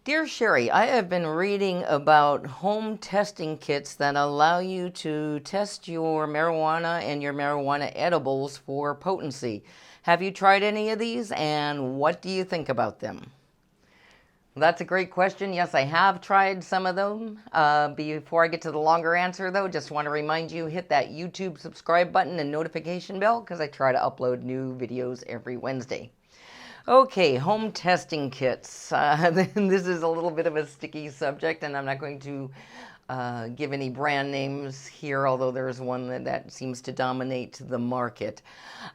Dear Sherry, I have been reading about home testing kits that allow you to test your marijuana and your marijuana edibles for potency. Have you tried any of these, and what do you think about them? That's a great question. Yes, I have tried some of them. Before I get to the longer answer, though, just want to remind you, hit that YouTube subscribe button and notification bell because I try to upload new videos every Wednesday. Okay, home testing kits. This is a little bit of a sticky subject, and I'm not going to give any brand names here, although there's one that seems to dominate the market.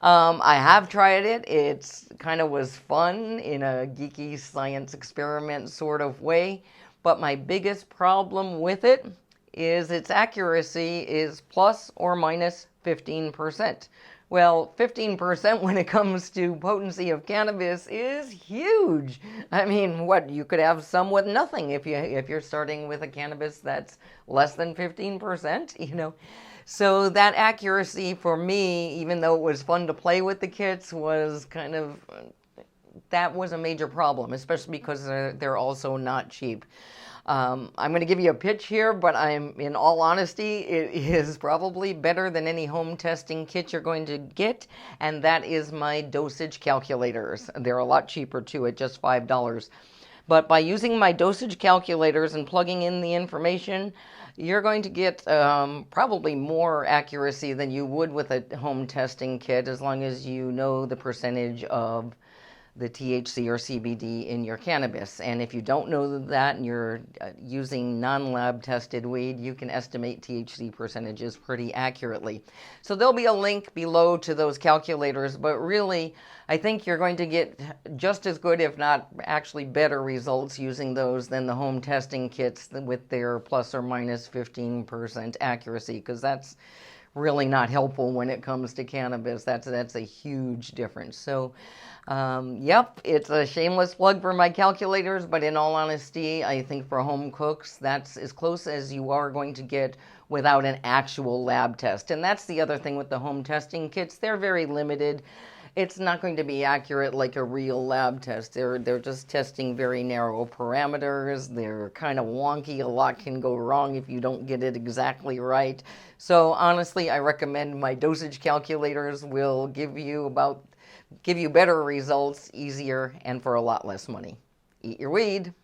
I have tried it. It's kind of was fun in a geeky science experiment sort of way, but my biggest problem with it is its accuracy is plus or minus 15%. Well, 15% when it comes to potency of cannabis is huge. I mean, what, you could have some with nothing if you're starting with a cannabis that's less than 15%, So that accuracy for me, even though it was fun to play with the kits, was that was a major problem, especially because they're also not cheap. I'm going to give you a pitch here, but in all honesty, it is probably better than any home testing kit you're going to get, and that is my dosage calculators. They're a lot cheaper too, at just $5. But by using my dosage calculators and plugging in the information, you're going to get probably more accuracy than you would with a home testing kit, as long as you know the percentage of the THC or CBD in your cannabis. And if you don't know that and you're using non-lab tested weed, you can estimate THC percentages pretty accurately. So there'll be a link below to those calculators, but really, I think you're going to get just as good, if not actually better results using those than the home testing kits with their plus or minus 15% accuracy, because that's really not helpful when it comes to cannabis. That's a huge difference. So, yep, it's a shameless plug for my calculators, but in all honesty, I think for home cooks, that's as close as you are going to get without an actual lab test. And that's the other thing with the home testing kits. They're very limited. It's not going to be accurate like a real lab test. They're just testing very narrow parameters. They're kind of wonky. A lot can go wrong if you don't get it exactly right. So honestly, I recommend my dosage calculators will give you better results, easier, and for a lot less money. Eat your weed.